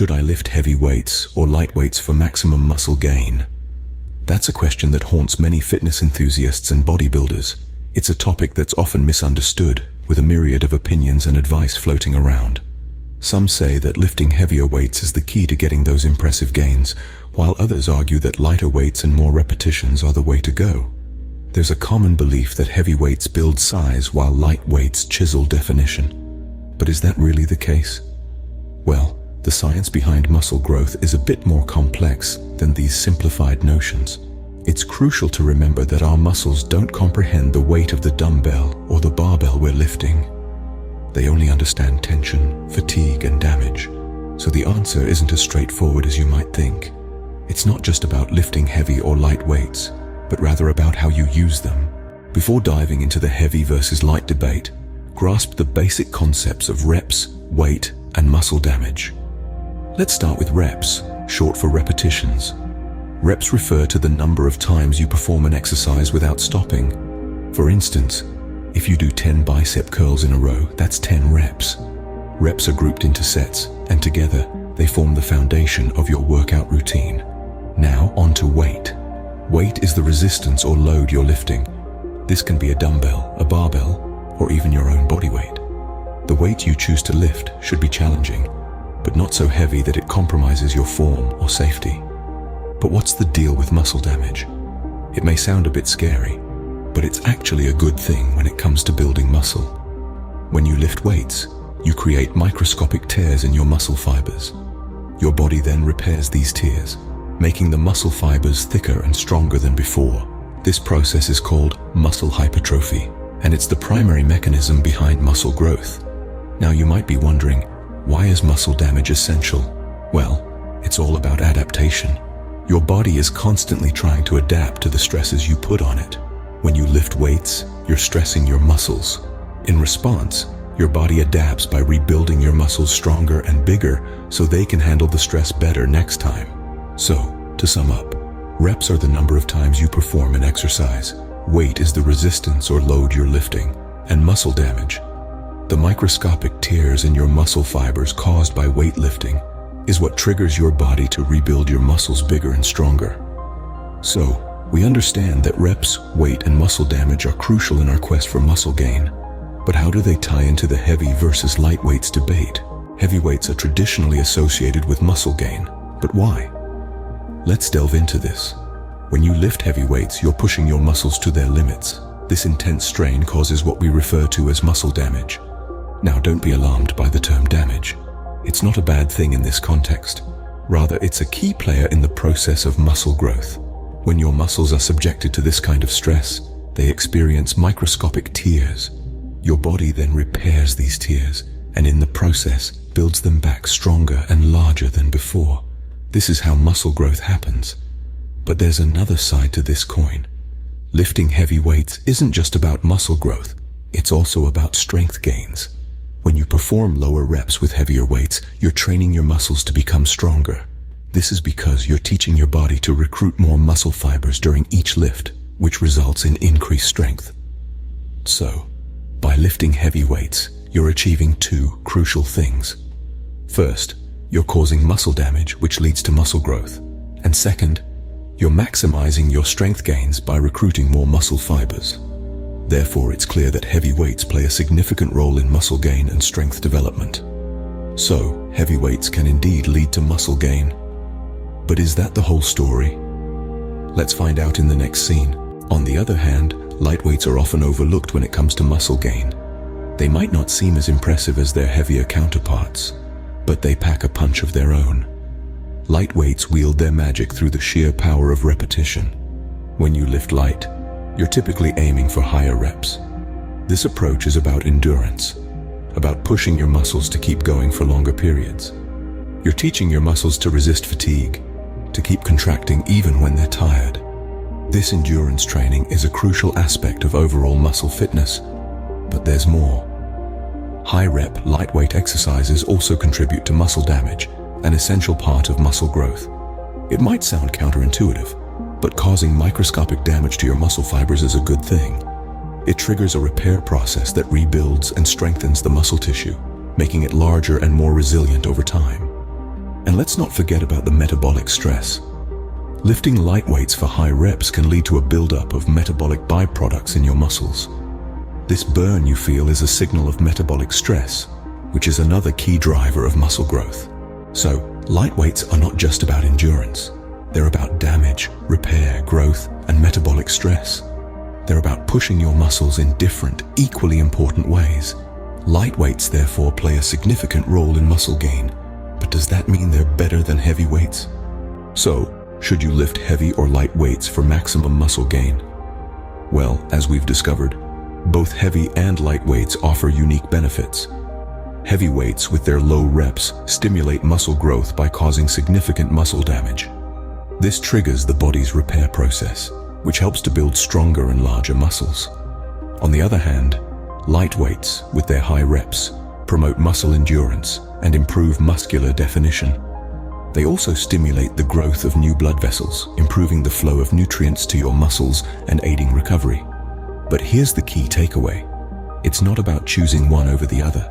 Should I lift heavy weights or light weights for maximum muscle gain? That's a question that haunts many fitness enthusiasts and bodybuilders. It's a topic that's often misunderstood, with a myriad of opinions and advice floating around. Some say that lifting heavier weights is the key to getting those impressive gains, while others argue that lighter weights and more repetitions are the way to go. There's a common belief that heavy weights build size while light weights chisel definition. But is that really the case? Well, the science behind muscle growth is a bit more complex than these simplified notions. It's crucial to remember that our muscles don't comprehend the weight of the dumbbell or the barbell we're lifting. They only understand tension, fatigue, and damage. So the answer isn't as straightforward as you might think. It's not just about lifting heavy or light weights, but rather about how you use them. Before diving into the heavy versus light debate, grasp the basic concepts of reps, weight, and muscle damage. Let's start with reps, short for repetitions. Reps refer to the number of times you perform an exercise without stopping. For instance, if you do 10 bicep curls in a row, that's 10 reps. Reps are grouped into sets, and together they form the foundation of your workout routine. Now on to weight. Weight is the resistance or load you're lifting. This can be a dumbbell, a barbell, or even your own body weight. The weight you choose to lift should be challenging, but not so heavy that it compromises your form or safety. But what's the deal with muscle damage? It may sound a bit scary, but it's actually a good thing when it comes to building muscle. When you lift weights, you create microscopic tears in your muscle fibers. Your body then repairs these tears, making the muscle fibers thicker and stronger than before. This process is called muscle hypertrophy, and it's the primary mechanism behind muscle growth. Now you might be wondering, why is muscle damage essential? Well, it's all about adaptation. Your body is constantly trying to adapt to the stresses you put on it. When you lift weights, you're stressing your muscles. In response, your body adapts by rebuilding your muscles stronger and bigger so they can handle the stress better next time. So, to sum up, reps are the number of times you perform an exercise. Weight is the resistance or load you're lifting. And muscle damage, the microscopic tears in your muscle fibers caused by weightlifting, is what triggers your body to rebuild your muscles bigger and stronger. So, we understand that reps, weight, and muscle damage are crucial in our quest for muscle gain. But how do they tie into the heavy versus light weights debate? Heavy weights are traditionally associated with muscle gain, but why? Let's delve into this. When you lift heavy weights, you're pushing your muscles to their limits. This intense strain causes what we refer to as muscle damage. Now, don't be alarmed by the term damage. It's not a bad thing in this context. Rather, it's a key player in the process of muscle growth. When your muscles are subjected to this kind of stress, they experience microscopic tears. Your body then repairs these tears, and in the process, builds them back stronger and larger than before. This is how muscle growth happens. But there's another side to this coin. Lifting heavy weights isn't just about muscle growth, it's also about strength gains. When you perform lower reps with heavier weights, you're training your muscles to become stronger. This is because you're teaching your body to recruit more muscle fibers during each lift, which results in increased strength. So, by lifting heavy weights, you're achieving two crucial things. First, you're causing muscle damage, which leads to muscle growth. And second, you're maximizing your strength gains by recruiting more muscle fibers. Therefore, it's clear that heavy weights play a significant role in muscle gain and strength development. So, heavy weights can indeed lead to muscle gain. But is that the whole story? Let's find out in the next scene. On the other hand, light weights are often overlooked when it comes to muscle gain. They might not seem as impressive as their heavier counterparts, but they pack a punch of their own. Light weights wield their magic through the sheer power of repetition. When you lift light, you're typically aiming for higher reps. This approach is about endurance, about pushing your muscles to keep going for longer periods. You're teaching your muscles to resist fatigue, to keep contracting even when they're tired. This endurance training is a crucial aspect of overall muscle fitness, but there's more. High-rep, lightweight exercises also contribute to muscle damage, an essential part of muscle growth. It might sound counterintuitive, but causing microscopic damage to your muscle fibers is a good thing. It triggers a repair process that rebuilds and strengthens the muscle tissue, making it larger and more resilient over time. And let's not forget about the metabolic stress. Lifting light weights for high reps can lead to a buildup of metabolic byproducts in your muscles. This burn you feel is a signal of metabolic stress, which is another key driver of muscle growth. So, light weights are not just about endurance. They're about damage, repair, growth, and metabolic stress. They're about pushing your muscles in different, equally important ways. Light weights, therefore, play a significant role in muscle gain. But does that mean they're better than heavy weights? So, should you lift heavy or light weights for maximum muscle gain? Well, as we've discovered, both heavy and light weights offer unique benefits. Heavy weights, with their low reps, stimulate muscle growth by causing significant muscle damage. This triggers the body's repair process, which helps to build stronger and larger muscles. On the other hand, light weights, with their high reps, promote muscle endurance and improve muscular definition. They also stimulate the growth of new blood vessels, improving the flow of nutrients to your muscles and aiding recovery. But here's the key takeaway. It's not about choosing one over the other.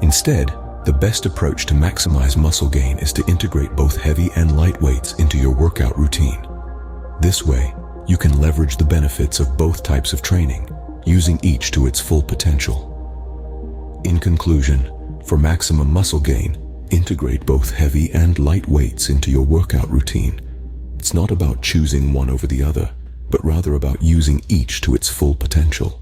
Instead, the best approach to maximize muscle gain is to integrate both heavy and light weights into your workout routine. This way, you can leverage the benefits of both types of training, using each to its full potential. In conclusion, for maximum muscle gain, integrate both heavy and light weights into your workout routine. It's not about choosing one over the other, but rather about using each to its full potential.